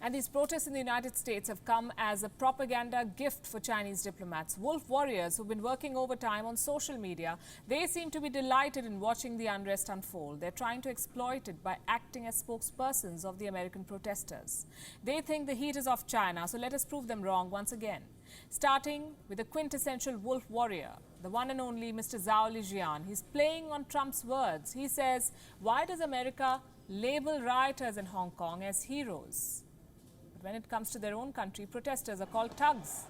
And these protests in the United States have come as a propaganda gift for Chinese diplomats. Wolf warriors who've been working overtime on social media, they seem to be delighted in watching the unrest unfold. They're trying to exploit it by acting as spokespersons of the American protesters. They think the heat is off China, so let us prove them wrong once again. Starting with the quintessential wolf warrior, the one and only Mr. Zhao Lijian. He's playing on Trump's words. He says, why does America label rioters in Hong Kong as heroes? But when it comes to their own country, protesters are called thugs.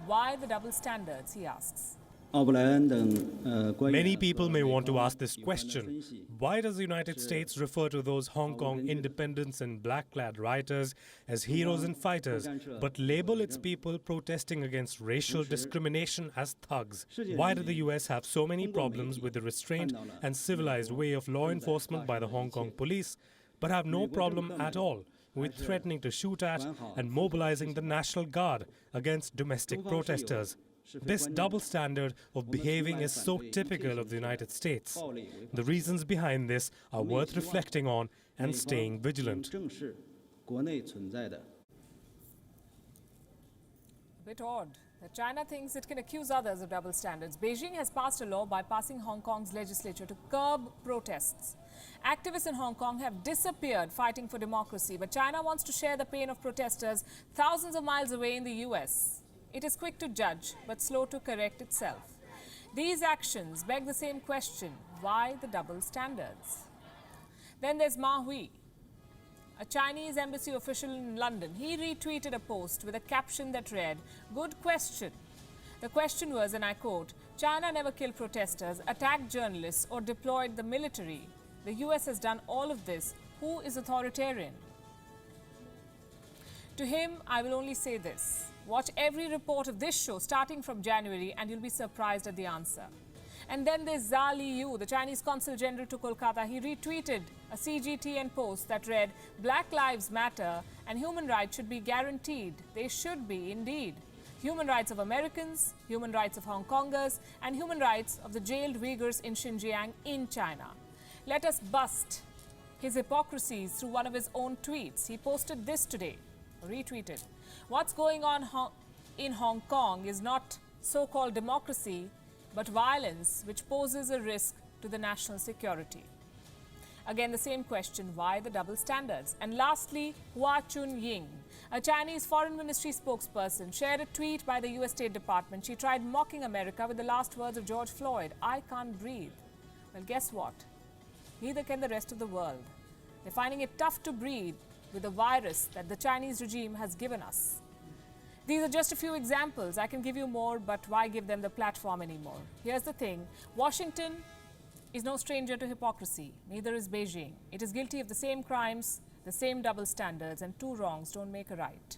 Why the double standards, he asks. Many people may want to ask this question. Why does the United States refer to those Hong Kong independents and black-clad rioters as heroes and fighters, but label its people protesting against racial discrimination as thugs? Why do the US have so many problems with the restrained and civilized way of law enforcement by the Hong Kong police, but have no problem at all with threatening to shoot at and mobilizing the National Guard against domestic protesters? This double standard of behaving is so typical of the United States. The reasons behind this are worth reflecting on and staying vigilant. A bit odd that China thinks it can accuse others of double standards. Beijing has passed a law bypassing Hong Kong's legislature to curb protests. Activists in Hong Kong have disappeared fighting for democracy, but China wants to share the pain of protesters thousands of miles away in the US. It is quick to judge, but slow to correct itself. These actions beg the same question: why the double standards? Then there's Ma Hui, a Chinese embassy official in London. He retweeted a post with a caption that read, "Good question." The question was, and I quote, "China never killed protesters, attacked journalists, or deployed the military. The US has done all of this. Who is authoritarian?" To him, I will only say this. Watch every report of this show starting from January and you'll be surprised at the answer. And then there's Zha Liyu, the Chinese Consul General to Kolkata. He retweeted a CGTN post that read, "Black lives matter and human rights should be guaranteed." They should be, indeed. Human rights of Americans, human rights of Hong Kongers, and human rights of the jailed Uyghurs in Xinjiang in China. Let us bust his hypocrisies through one of his own tweets. He posted this today, retweeted. What's going on in Hong Kong is not so-called democracy, but violence, which poses a risk to the national security. Again, the same question, why the double standards? And lastly, Hua Chunying, a Chinese Foreign Ministry spokesperson, shared a tweet by the US State Department. She tried mocking America with the last words of George Floyd, "I can't breathe." Well, guess what? Neither can the rest of the world. They're finding it tough to breathe with the virus that the Chinese regime has given us. These are just a few examples. I can give you more, but why give them the platform anymore? Here's the thing. Washington is no stranger to hypocrisy. Neither is Beijing. It is guilty of the same crimes, the same double standards, and two wrongs don't make a right.